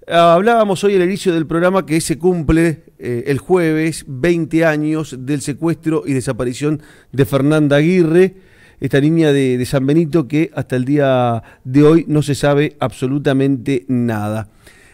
Hablábamos hoy al inicio del programa que se cumple el jueves 20 años del secuestro y desaparición de Fernanda Aguirre, esta niña de San Benito que hasta el día de hoy no se sabe absolutamente nada.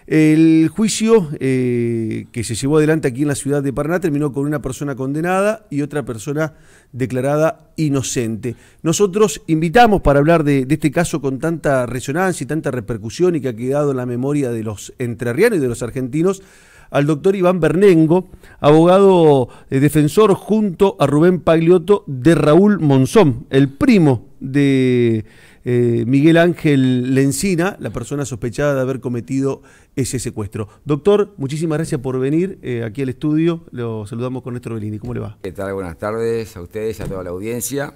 El juicio que se llevó adelante aquí en la ciudad de Paraná terminó con una persona condenada y otra persona declarada inocente. Nosotros invitamos para hablar de este caso con tanta resonancia y tanta repercusión y que ha quedado en la memoria de los entrerrianos y de los argentinos al doctor Iván Bernengo, abogado defensor junto a Rubén Pagliotto de Raúl Monzón, el primo de Miguel Ángel Lencina, la persona sospechada de haber cometido ese secuestro. Doctor, muchísimas gracias por venir aquí al estudio. Lo saludamos con Néstor Bellini. ¿Cómo le va? ¿Qué tal? Buenas tardes a ustedes y a toda la audiencia.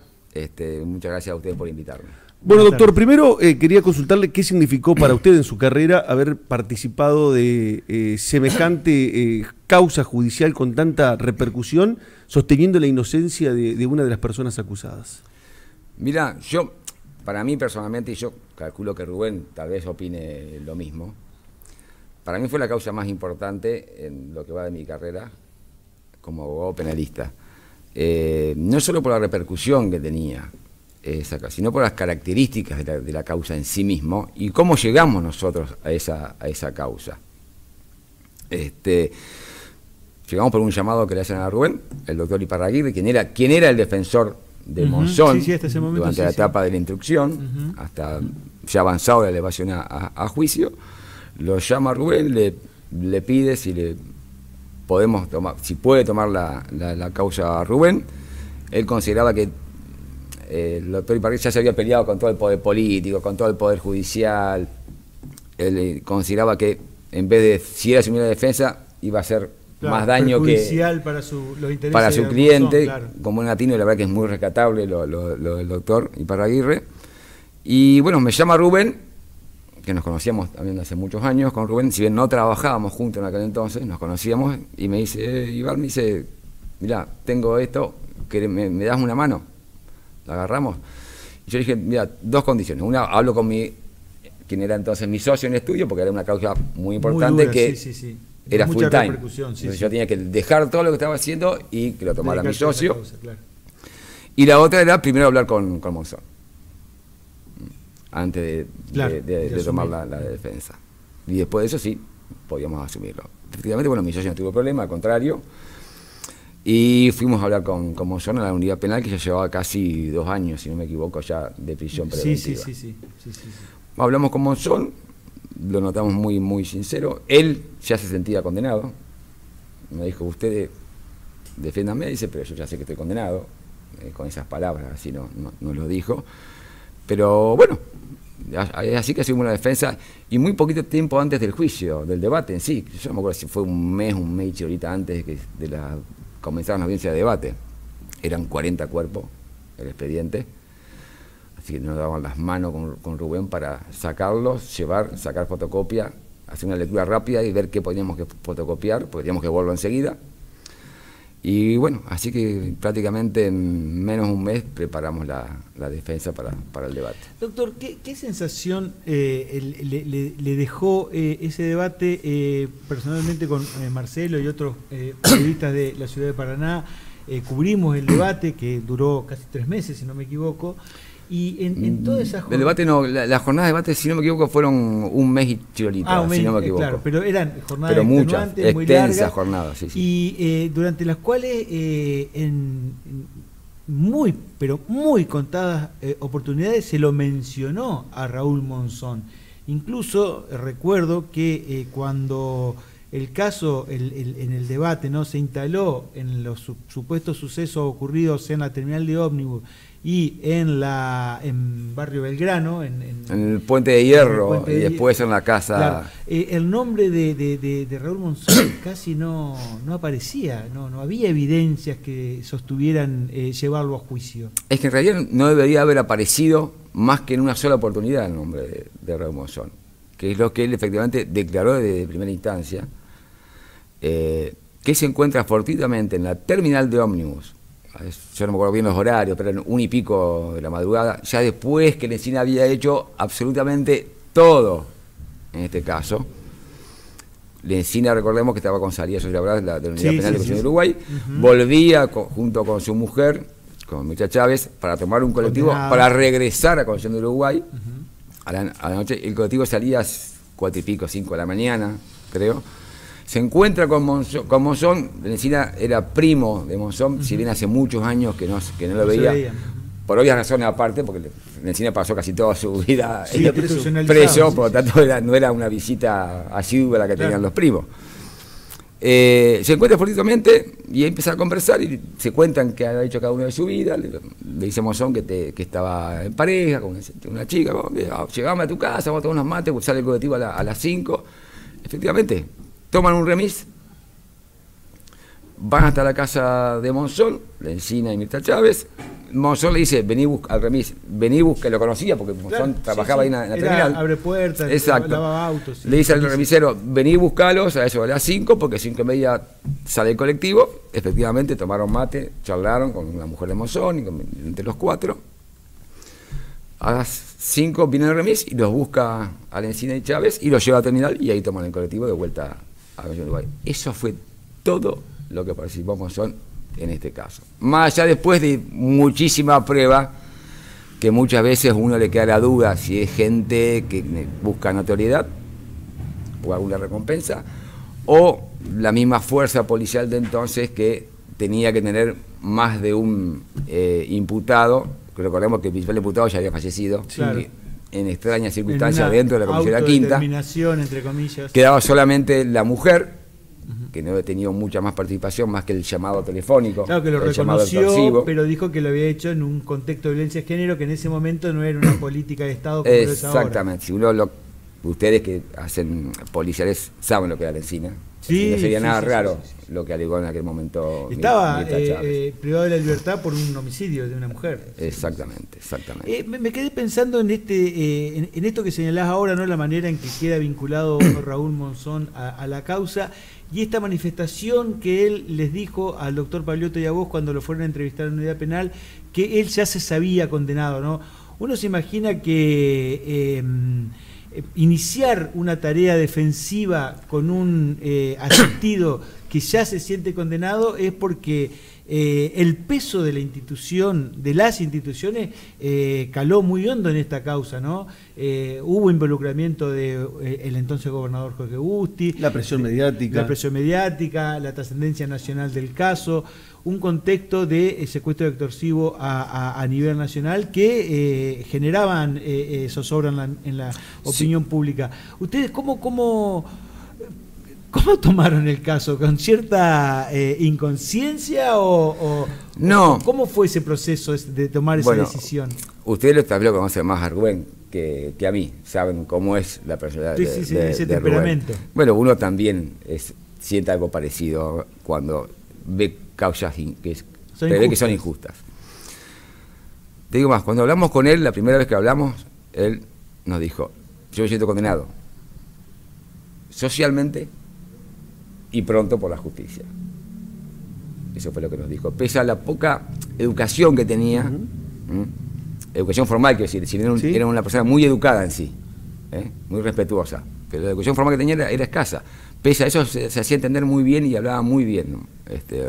Muchas gracias a ustedes por invitarme. Bueno, doctor, primero quería consultarle qué significó para usted en su carrera haber participado de semejante causa judicial con tanta repercusión, sosteniendo la inocencia de una de las personas acusadas. Mira, para mí personalmente, y yo calculo que Rubén tal vez opine lo mismo, para mí fue la causa más importante en lo que va de mi carrera como abogado penalista. No solo por la repercusión que tenía, sino por las características de la causa en sí mismo y cómo llegamos nosotros a esa causa. Llegamos por un llamado que le hacen a Rubén, el doctor Iparraguirre, quien era el defensor de Monzón durante la etapa de la instrucción, hasta ya avanzado la elevación a juicio. Lo llama a Rubén, le pide si puede tomar la causa a Rubén. Él consideraba que el doctor Iparraguirre ya se había peleado con todo el poder político, con todo el poder judicial. Él consideraba que en vez de, si él asumía la defensa, iba a ser más daño que para su cliente, claro. Como un latino, la verdad que es muy rescatable lo del doctor Iparraguirre. Y bueno, me llama Rubén, que nos conocíamos también hace muchos años con Rubén, si bien no trabajábamos juntos en aquel entonces, nos conocíamos, y me dice, Iván, me dice, mirá, tengo esto, ¿me das una mano? ¿La agarramos? Y yo dije, mira, dos condiciones. Una, hablo con quien era entonces mi socio en el estudio, porque era una causa muy importante, muy dura, que era full time. Entonces yo tenía que dejar todo lo que estaba haciendo y que lo tomara mi socio. Causa, claro. Y la otra era primero hablar con Monzón, antes de tomar la defensa. Y después de eso sí, podíamos asumirlo. Efectivamente, bueno, mi socio no tuvo problema, al contrario. Y fuimos a hablar con Monzón a la unidad penal, que ya llevaba casi 2 años, si no me equivoco, ya de prisión preventiva. Sí. Hablamos con Monzón, lo notamos muy sincero. Él ya se sentía condenado. Me dijo, usted defiéndame, dice, pero yo ya sé que estoy condenado. Con esas palabras, así no lo dijo. Pero bueno, es así que hicimos la defensa. Y muy poquito tiempo antes del juicio, del debate en sí. Yo no me acuerdo si fue un mes y ahorita antes de comenzar la audiencia de debate. Eran 40 cuerpos el expediente. Así que nos daban las manos con Rubén para sacarlos, sacar fotocopia, hacer una lectura rápida y ver qué podíamos que fotocopiar, porque teníamos que volverlo enseguida. Y bueno, así que prácticamente en menos de un mes preparamos la defensa para el debate. Doctor, ¿qué sensación le dejó ese debate personalmente con Marcelo y otros periodistas de la ciudad de Paraná? Cubrimos el debate que duró casi 3 meses, si no me equivoco. Y en toda esa jornada... El debate no, la jornada de debate, si no me equivoco, fueron un mes y chirolita, si no me equivoco. Claro, pero eran jornadas pero muchas, muy largas, extensas jornadas, sí. Y durante las cuales en pero muy contadas oportunidades se lo mencionó a Raúl Monzón. Incluso recuerdo que cuando el caso en el debate se instaló en los supuestos sucesos ocurridos en la terminal de ómnibus y en Barrio Belgrano, en el Puente de Hierro, y después en la casa. Claro, el nombre de Raúl Monzón casi no aparecía, no había evidencias que sostuvieran llevarlo a juicio. Es que en realidad no debería haber aparecido más que en una sola oportunidad el nombre de Raúl Monzón, que es lo que él efectivamente declaró desde primera instancia, que se encuentra fortuitamente en la terminal de ómnibus. Yo no me acuerdo bien los horarios, pero eran 1 y pico de la madrugada, ya después que Lencina había hecho absolutamente todo, en este caso, Lencina, recordemos que estaba con salida social laboral de la Unidad Penal de Concepción de Uruguay, volvía junto con su mujer, con Mirta Chávez, para tomar un colectivo, para regresar a Concepción de Uruguay a la noche. El colectivo salía a 4 y pico, 5 de la mañana, creo. Se encuentra con Monzón. Lencina era primo de Monzón, si bien hace muchos años que no lo veía. Por obvias razones aparte, porque Lencina pasó casi toda su vida preso, por lo tanto no era una visita asidua la que tenían los primos. Se encuentra fortuitamente y empieza a conversar y se cuentan que ha hecho cada uno de su vida. Le dice Monzón que estaba en pareja con una chica, llegame a tu casa, vamos a tomar unos mates, sale el colectivo a las 5. Efectivamente, toman un remis, van hasta la casa de Monzón, Lencina y Mirta Chávez. Monzón le dice, vení al remis, vení busca, lo conocía porque Monzón trabajaba ahí en la terminal. Abre puertas, lavaba autos. Le dice al remisero, vení buscalos a eso a las 5, porque 5:30 sale el colectivo. Efectivamente, tomaron mate, charlaron con una mujer de Monzón, entre los 4. A las 5 viene el remis y los busca a Lencina y Chávez y los lleva a la terminal y ahí toman el colectivo de vuelta a Uruguay. Eso fue todo lo que participó Monzón en este caso. Más allá después de muchísima prueba, que muchas veces uno le queda la duda si es gente que busca notoriedad o alguna recompensa, o la misma fuerza policial de entonces que tenía que tener más de un imputado, que recordemos que el principal imputado ya había fallecido, en extrañas circunstancias dentro de la Comisaría Quinta, entre comillas. Quedaba solamente la mujer, que no había tenido mucha más participación, más que el llamado telefónico. Claro, que lo reconoció, pero dijo que lo había hecho en un contexto de violencia de género, que en ese momento no era una política de Estado como lo es ahora. Exactamente. Si ustedes que hacen policiales saben lo que era Lencina. No sería nada raro lo que alegó en aquel momento. Estaba privado de la libertad por un homicidio de una mujer. Exactamente. Me quedé pensando en en esto que señalás ahora, ¿no? La manera en que queda vinculado Raúl Monzón a la causa, y esta manifestación que él les dijo al doctor Pagliotto y a vos cuando lo fueron a entrevistar en la unidad penal, que él ya se sabía condenado, ¿no? Uno se imagina que iniciar una tarea defensiva con un asistido que ya se siente condenado es porque el peso de la institución, de las instituciones, caló muy hondo en esta causa, ¿no? Hubo involucramiento del entonces gobernador Jorge Busti, la presión mediática, la trascendencia nacional del caso, un contexto de secuestro extorsivo a nivel nacional que generaban zozobra en la opinión pública. ¿Ustedes cómo tomaron el caso? ¿Con cierta inconsciencia no? ¿Cómo fue ese proceso de tomar esa decisión? Ustedes tal vez lo conocen más a Rubén que a mí, saben cómo es la personalidad de ese temperamento. Rubén. Bueno, uno también siente algo parecido cuando ve causas que son injustas. Te digo más, cuando hablamos con él, la primera vez que hablamos, él nos dijo, yo me siento condenado socialmente y pronto por la justicia. Eso fue lo que nos dijo. Pese a la poca educación que tenía, educación formal, quiero decir, era una persona muy educada en sí, muy respetuosa, pero la educación formal que tenía era escasa. Pese a eso se hacía entender muy bien y hablaba muy bien, ¿no?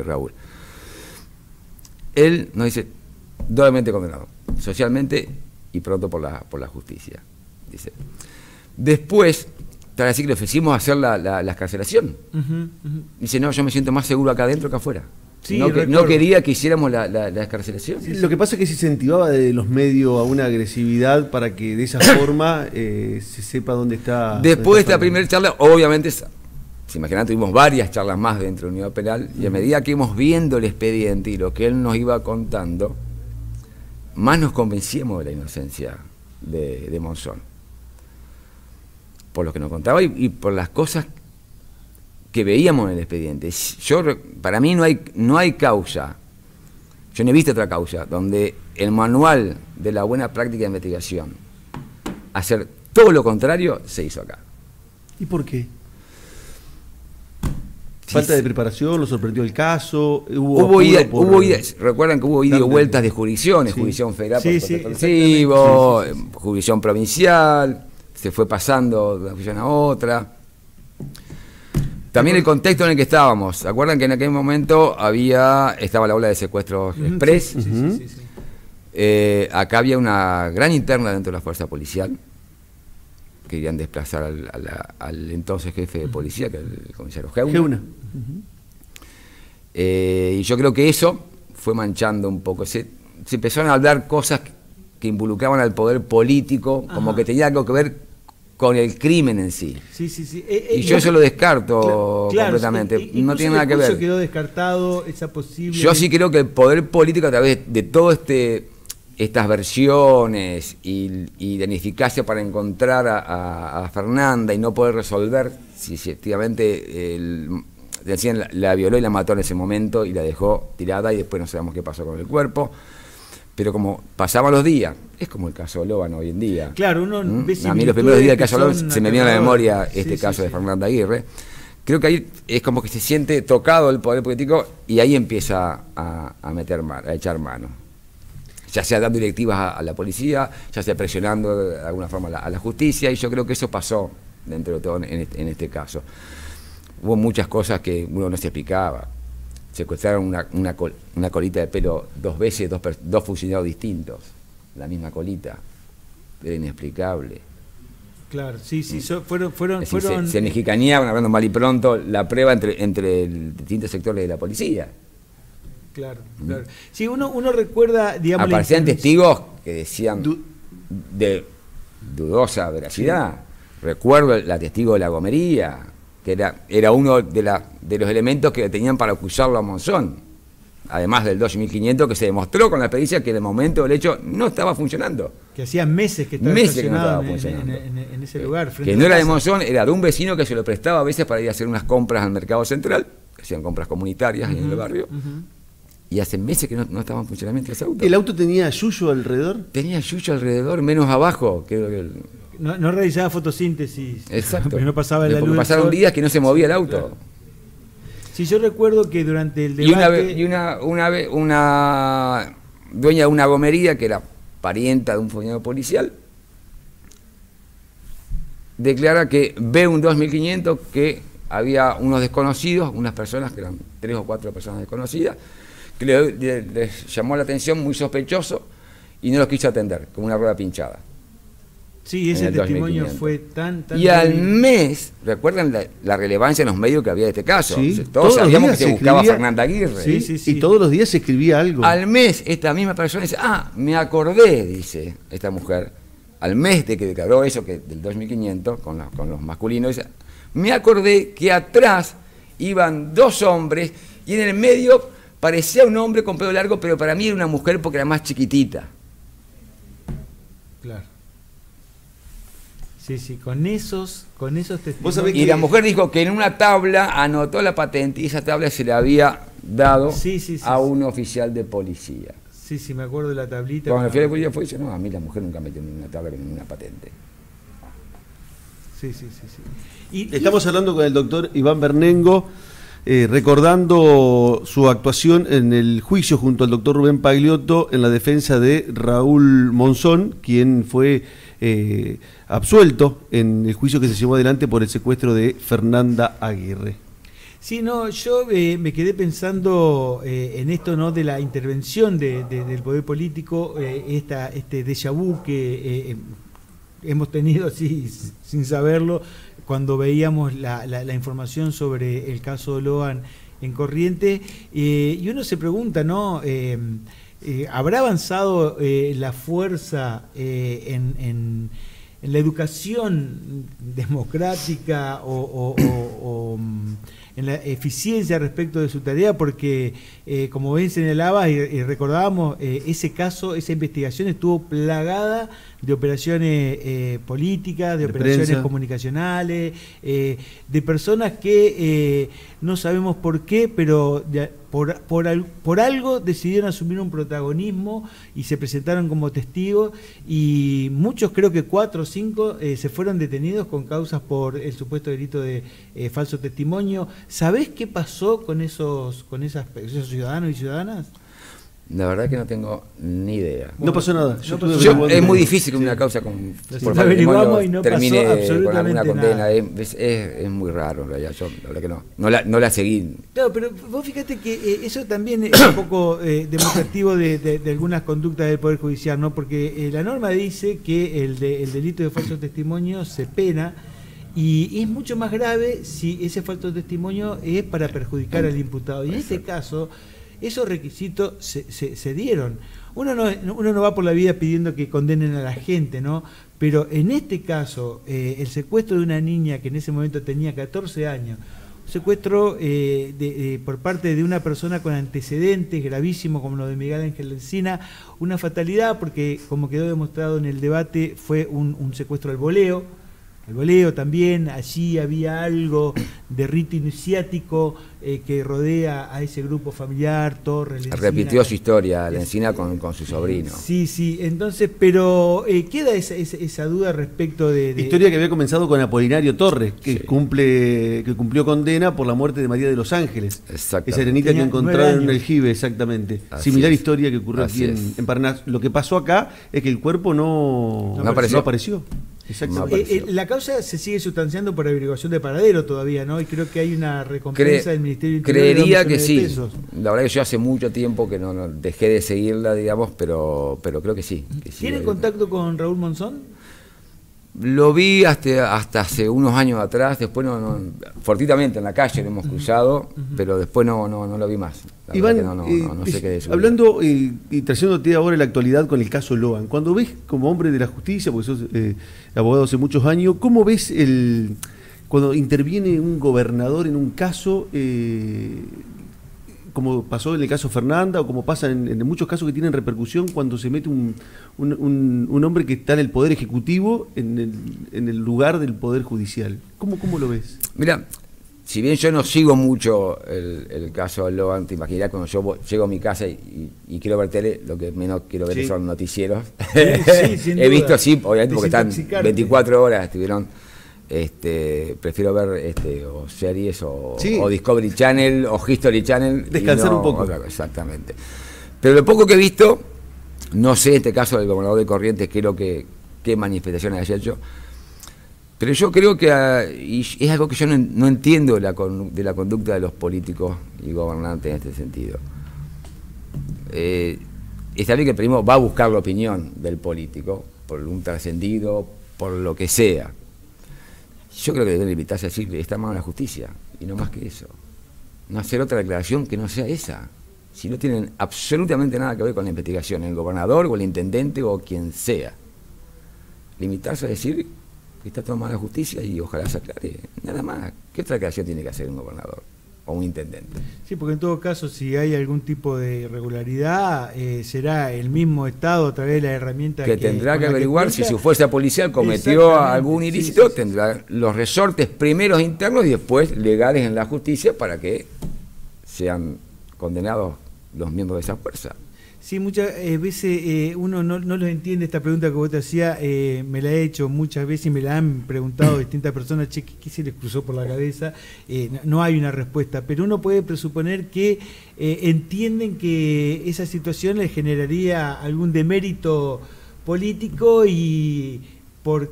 Raúl. Él nos dice, doblemente condenado, socialmente y pronto por la justicia. Dice. Después, tal así que le ofrecimos hacer la excarcelación. Dice, no, yo me siento más seguro acá adentro que afuera. Sí, no quería que hiciéramos la excarcelación. Lo que pasa es que se incentivaba de los medios a una agresividad para que de esa forma se sepa dónde está. Después de esta primera charla, obviamente, se imaginan, tuvimos varias charlas más dentro de la unidad penal, y a medida que íbamos viendo el expediente y lo que él nos iba contando, más nos convencíamos de la inocencia de Monzón. Por lo que nos contaba y por las cosas que veíamos en el expediente. Para mí no hay causa, yo no he visto otra causa, donde el manual de la buena práctica de investigación, hacer todo lo contrario, se hizo acá. ¿Y por qué? ¿Falta de preparación? ¿Lo sorprendió el caso? Recuerdan que hubo ida y vueltas de jurisdicciones, jurisdicción federal por extorsivo, jurisdicción provincial, se fue pasando de una jurisdicción a otra. También el contexto en el que estábamos. ¿Se acuerdan que en aquel momento estaba la ola de secuestros express? Sí. Acá había una gran interna dentro de la fuerza policial. Querían desplazar al entonces jefe de policía, que era el comisario Geuna. Y yo creo que eso fue manchando un poco. Se empezaron a hablar cosas que involucraban al poder político, como que tenía algo que ver con el crimen en sí. Y yo eso lo descarto completamente. No tiene nada que ver. Quedó descartado esa posible. Yo sí creo que el poder político, a través de todo estas versiones y de ineficacia para encontrar a Fernanda y no poder resolver si efectivamente decían la violó y la mató en ese momento y la dejó tirada y después no sabemos qué pasó con el cuerpo. Pero como pasaban los días, es como el caso Loban hoy en día. Claro, uno ve a mí los primeros días del caso Loban se me vino a la memoria caso de Fernanda Aguirre. Creo que ahí es como que se siente tocado el poder político y ahí empieza a echar mano. Ya sea dando directivas a la policía, ya sea presionando de alguna forma a la justicia, y yo creo que eso pasó dentro de todo en este caso. Hubo muchas cosas que uno no se explicaba. Secuestraron una colita de pelo 2 veces, dos funcionarios distintos, la misma colita. Era inexplicable. Claro, fueron se mexicaneaban, hablando mal y pronto, la prueba entre distintos sectores de la policía. Claro. Sí, uno recuerda, digamos... Aparecían testigos que decían de dudosa veracidad. Recuerdo la testigo de la gomería, que era uno de los elementos que tenían para acusarlo a Monzón, además del 2500 que se demostró con la pericia que en el momento del hecho no estaba funcionando. Que hacía meses que estaba estacionado en ese lugar. Que no era de Monzón, era de un vecino que se lo prestaba a veces para ir a hacer unas compras al mercado central, que hacían compras comunitarias en el barrio, y hace meses que no estaba en funcionamiento ese auto. ¿El auto tenía yuyo alrededor? Tenía yuyo alrededor, menos abajo, creo que... No realizaba fotosíntesis. Exacto. Porque no pasaba la luz. Pasaron días que no se movía el auto. Claro. Sí, yo recuerdo que durante el debate... Y una dueña de una gomería, que era parienta de un funcionario policial, declara que ve un 2500 que había unos desconocidos, unas personas que eran 3 o 4 personas desconocidas, que les llamó la atención, muy sospechoso, y no los quiso atender, como una rueda pinchada. Sí, ese testimonio fue tan... Y al mes, ¿recuerdan la relevancia en los medios que había de este caso? Sí, o sea, todos sabíamos que se buscaba a Fernanda Aguirre. Sí. Y todos los días se escribía algo. Al mes, esta misma persona dice, me acordé, dice esta mujer, al mes de que declaró eso, que del 2500, con los masculinos, dice, me acordé que atrás iban 2 hombres y en el medio parecía un hombre con pelo largo, pero para mí era una mujer porque era más chiquitita. Claro. Sí, con esos testimonios. Y la mujer dijo que en una tabla anotó la patente y esa tabla se le había dado a un oficial de policía. Sí, me acuerdo de la tablita. Cuando el oficial de policía fue y dice, no, a mí la mujer nunca metió en una tabla con ninguna patente. Sí. Estamos hablando con el doctor Iván Bernengo, recordando su actuación en el juicio junto al doctor Rubén Pagliotto en la defensa de Raúl Monzón, quien fue absuelto en el juicio que se llevó adelante por el secuestro de Fernanda Aguirre. Sí, yo me quedé pensando en esto, ¿no?, de la intervención del poder político, este déjà vu que hemos tenido así sin saberlo cuando veíamos la información sobre el caso Loban en Corrientes, y uno se pregunta, ¿no?, ¿habrá avanzado la fuerza en la educación democrática o en la eficiencia respecto de su tarea? Porque, como bien señalabas y recordábamos, ese caso, esa investigación estuvo plagada de operaciones políticas, de operaciones prensa, comunicacionales, de personas que no sabemos por qué, pero por algo decidieron asumir un protagonismo y se presentaron como testigos, y muchos, creo que 4 o 5, se fueron detenidos con causas por el supuesto delito de falso testimonio. ¿Sabés qué pasó con esos ciudadanos y ciudadanas? La verdad que no tengo ni idea. No pasó nada. Es muy difícil que una causa por averiguamos y no termine pasó con alguna condena. nada. Es muy raro, en realidad. Yo la verdad que no la seguí. Claro, pero vos fíjate que eso también es un poco demostrativo de algunas conductas del Poder Judicial, ¿no? Porque la norma dice que el delito de falso testimonio se pena, y es mucho más grave si ese falso testimonio es para perjudicar al imputado. Y en este caso, esos requisitos se dieron. Uno no va por la vida pidiendo que condenen a la gente, ¿no? Pero en este caso, el secuestro de una niña que en ese momento tenía 14 años, un secuestro por parte de una persona con antecedentes gravísimos como lo de Miguel Ángel Encina, una fatalidad porque, como quedó demostrado en el debate, fue un secuestro al voleo. El voleo también, allí había algo de rito iniciático que rodea a ese grupo familiar, Torres, Lencina. Repitió su historia, Lencina con su sobrino. Sí, entonces, pero queda esa duda respecto de... Historia que había comenzado con Apolinario Torres, que cumplió condena por la muerte de María de los Ángeles. Exacto. Esa arenita que encontraron en el Jibe, exactamente. Así Similar es. historia que ocurrió aquí en Paraná. Lo que pasó acá es que el cuerpo no apareció. Exactamente. La causa se sigue sustanciando por averiguación de paradero todavía, ¿no? Y creo que hay una recompensa del Ministerio del Interior. Creería que sí. La verdad que yo hace mucho tiempo que no dejé de seguirla, digamos, pero creo que sí. ¿Tienen contacto con Raúl Monzón? Lo vi hasta hace unos años atrás, después fortuitamente en la calle lo hemos cruzado, pero después no lo vi más. La Iván, no sé qué de eso. Hablando y trayéndote ahora la actualidad con el caso Loan, cuando ves como hombre de la justicia, porque sos abogado hace muchos años, ¿cómo ves cuando interviene un gobernador en un caso, como pasó en el caso Fernanda, o como pasa en muchos casos que tienen repercusión cuando se mete un hombre que está en el Poder Ejecutivo en el lugar del Poder Judicial? ¿Cómo lo ves? Mira, si bien yo no sigo mucho el caso Loan, te imaginarás cuando yo llego a mi casa y quiero ver tele, lo que menos quiero ver son noticieros. He visto, sí, obviamente, porque están 24 horas, estuvieron... prefiero ver o series o Discovery Channel o History Channel. Descansar un poco. Exactamente. Pero lo poco que he visto, no sé en este caso del gobernador de Corrientes, qué manifestaciones haya hecho, pero yo creo que, y es algo que yo no entiendo de la conducta de los políticos y gobernantes en este sentido. Está bien que primero va a buscar la opinión del político, por un trascendido, por lo que sea. Yo creo que deben limitarse a decir que está mal la justicia, y no más que eso. No hacer otra declaración que no sea esa. Si no tienen absolutamente nada que ver con la investigación, el gobernador o el intendente o quien sea. Limitarse a decir que está todo mal la justicia y ojalá se aclare. Nada más. ¿Qué otra declaración tiene que hacer un gobernador o un intendente? Sí, porque en todo caso, si hay algún tipo de irregularidad, será el mismo Estado a través de la herramienta que tendrá que averiguar si su fuerza policial cometió algún ilícito, tendrá los resortes primeros internos y después legales en la justicia para que sean condenados los miembros de esa fuerza. Sí, muchas veces uno no lo entiende. Esta pregunta que vos te hacías, me la he hecho muchas veces y me la han preguntado distintas personas. Che, ¿qué se les cruzó por la cabeza? No hay una respuesta, pero uno puede presuponer que entienden que esa situación les generaría algún demérito político y por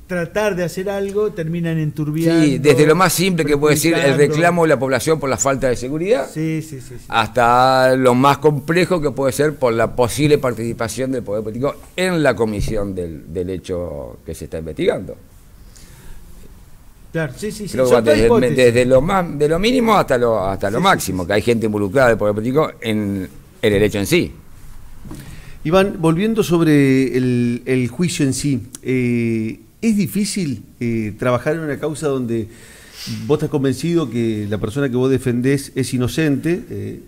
tratar de hacer algo terminan enturbiando. Sí, desde lo más simple que puede decir el reclamo de la población por la falta de seguridad, sí. hasta lo más complejo que puede ser por la posible participación del poder político en la comisión del hecho que se está investigando. Claro, sí. Creo que desde lo mínimo hasta lo máximo, que hay gente involucrada del poder político en el hecho en sí. Iván, volviendo sobre el juicio en sí, ¿es difícil trabajar en una causa donde vos estás convencido que la persona que vos defendés es inocente?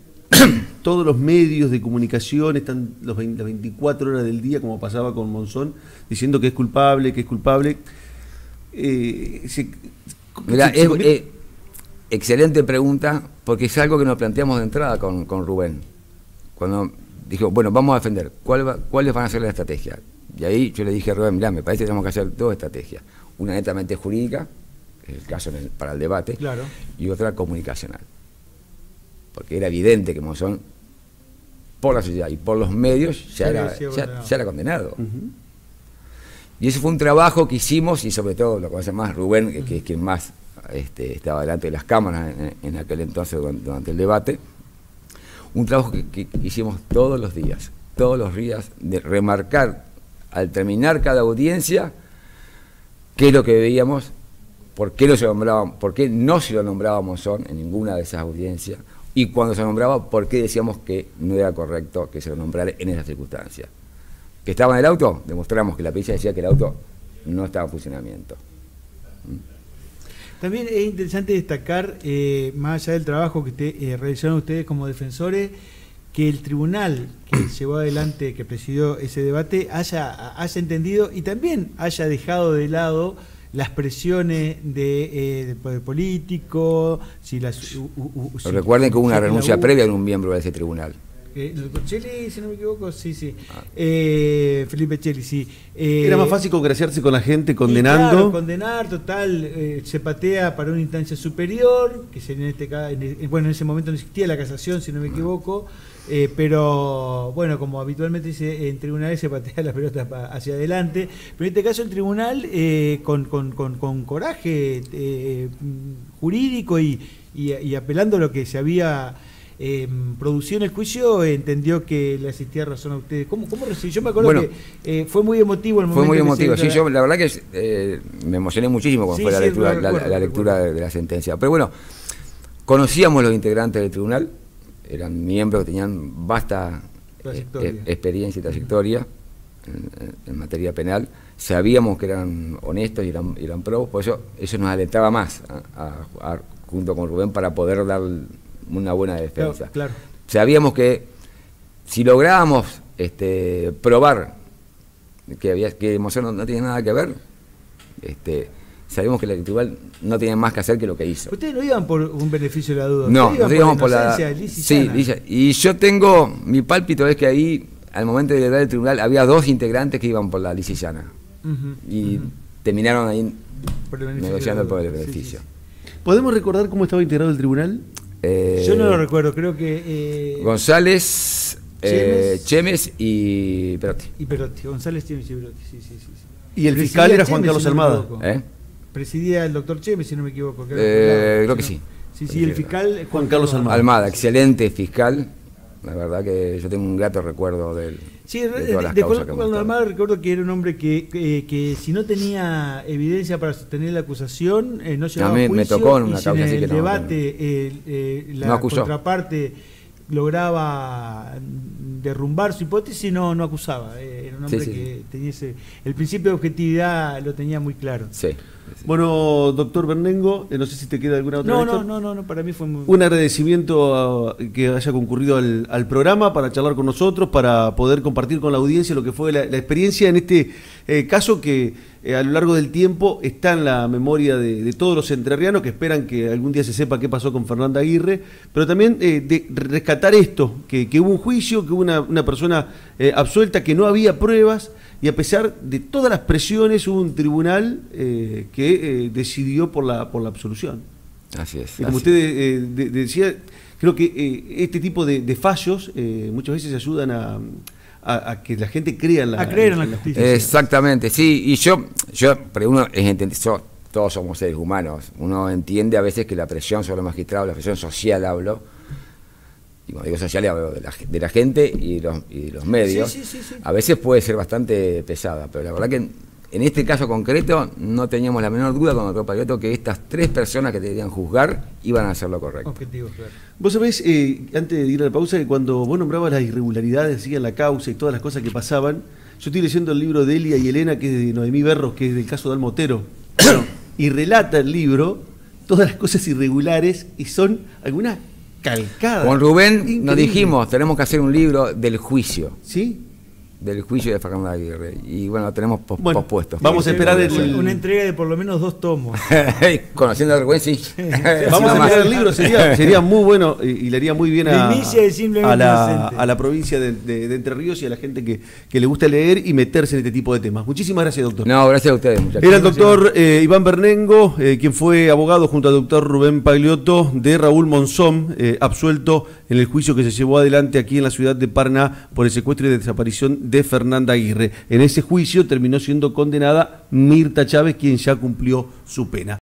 Todos los medios de comunicación están las 24 horas del día, como pasaba con Monzón, diciendo que es culpable, Mirá, excelente pregunta, porque es algo que nos planteamos de entrada con Rubén. Cuando dijo, bueno, vamos a defender, ¿cuáles van a ser las estrategias? Y ahí yo le dije a Rubén, mirá, me parece que tenemos que hacer dos estrategias. Una netamente jurídica, que es el caso para el debate, claro, y otra comunicacional. Porque era evidente que Monzón por la sociedad y por los medios ya era condenado. Y ese fue un trabajo que hicimos, y sobre todo lo conoce más Rubén, que es quien más estaba delante de las cámaras en aquel entonces durante el debate. Un trabajo que hicimos todos los días, de remarcar al terminar cada audiencia qué es lo que veíamos, por qué no se lo nombraba Monzón en ninguna de esas audiencias, y cuando se nombraba, por qué decíamos que no era correcto que se lo nombrara en esas circunstancias. Que estaba en el auto, demostramos que la pericia decía que el auto no estaba en funcionamiento. También es interesante destacar, más allá del trabajo que realizaron ustedes como defensores, que el tribunal que llevó adelante, que presidió ese debate, haya entendido y también haya dejado de lado las presiones del poder político. Recuerden que hubo una renuncia previa de un miembro de ese tribunal. El doctor Cheli, si no me equivoco, sí. Felipe Cheli, sí. Era más fácil congraciarse con la gente condenando. Claro, condenar, total, se patea para una instancia superior, que sería en este caso, en ese momento no existía la casación, si no me equivoco, pero bueno, como habitualmente dice, en tribunales se patea la pelota hacia adelante, pero en este caso el tribunal, con coraje jurídico y apelando a lo que se había producido en el juicio, entendió que le asistía razón a ustedes. ¿Cómo recibió? Yo me acuerdo que fue muy emotivo el momento. Fue muy emotivo, sí, yo la verdad que me emocioné muchísimo cuando fue la lectura de la sentencia. Pero bueno, conocíamos los integrantes del tribunal, eran miembros que tenían vasta experiencia y trayectoria en materia penal, sabíamos que eran honestos y eran probos, por eso nos alentaba más junto con Rubén para poder dar una buena defensa. Claro. Sabíamos que si lográbamos probar que Monzón no tiene nada que ver, sabíamos que el tribunal no tenía más que hacer que lo que hizo. Ustedes no iban por un beneficio de la duda. No, nosotros íbamos por la... Sí, y yo tengo, mi pálpito es que ahí, al momento de llegar al tribunal, había 2 integrantes que iban por la lisillana. Y terminaron ahí negociando por el beneficio. ¿Podemos recordar cómo estaba integrado el tribunal? Yo no lo recuerdo, creo que... González, Chemes y Perotti. González, Chemes y Perotti, sí. Y el fiscal era Juan Carlos Almada. Presidía el doctor Chemes, si no me equivoco. Creo que sí. Sí, el fiscal Juan Carlos Almada. Almada, excelente fiscal. La verdad que yo tengo un grato recuerdo de él. Sí, de Juan Carlos Almada recuerdo que era un hombre que si no tenía evidencia para sostener la acusación, no llegaba a juicio. Me tocó en una causa así que en el debate la contraparte lograba derrumbar su hipótesis, no acusaba. Era un hombre que tenía el principio de objetividad lo tenía muy claro. Sí. Bueno, doctor Bernengo, no sé si te queda alguna otra. No, para mí fue muy... Un agradecimiento que haya concurrido al programa para charlar con nosotros, para poder compartir con la audiencia lo que fue la experiencia en este caso que a lo largo del tiempo está en la memoria de todos los entrerrianos que esperan que algún día se sepa qué pasó con Fernanda Aguirre, pero también de rescatar esto, que hubo un juicio, que hubo una persona absuelta, que no había pruebas, y a pesar de todas las presiones hubo un tribunal que decidió por la absolución. Así es. Y como usted decía, creo que este tipo de fallos muchas veces ayudan a que la gente crea en la justicia. Exactamente, sí. Y pero uno es entendido, todos somos seres humanos. Uno entiende a veces que la presión sobre los magistrados, la presión social hablo, y cuando digo social hablo de la gente y los medios, sí. A veces puede ser bastante pesada, pero la verdad que en este caso concreto no teníamos la menor duda con el doctor Pagliotto que estas 3 personas que deberían juzgar iban a hacer lo correcto. Objetivo, claro. Vos sabés, antes de ir a la pausa, que cuando vos nombrabas las irregularidades en la causa y todas las cosas que pasaban, yo estoy leyendo el libro de Elia y Elena, que es de Noemí Berros, que es del caso de Almotero, y relata el libro todas las cosas irregulares y son algunas calcadas. Con Rubén nos dijimos, tenemos que hacer un libro del juicio. ¿Sí? del juicio de Fernanda Aguirre. Y bueno, lo tenemos pospuesto. Vamos a esperar una entrega de por lo menos 2 tomos. Conociendo a Argüenzi. Vamos a esperar el libro, sería muy bueno y le haría muy bien a la provincia de Entre Ríos y a la gente que le gusta leer y meterse en este tipo de temas. Muchísimas gracias, doctor. No, gracias a ustedes, muchachos. Era el doctor Iván Bernengo, quien fue abogado junto al doctor Rubén Pagliotto de Raúl Monzón, absuelto en el juicio que se llevó adelante aquí en la ciudad de Paraná por el secuestro y desaparición de Fernanda Aguirre. En ese juicio terminó siendo condenada Mirta Chávez, quien ya cumplió su pena.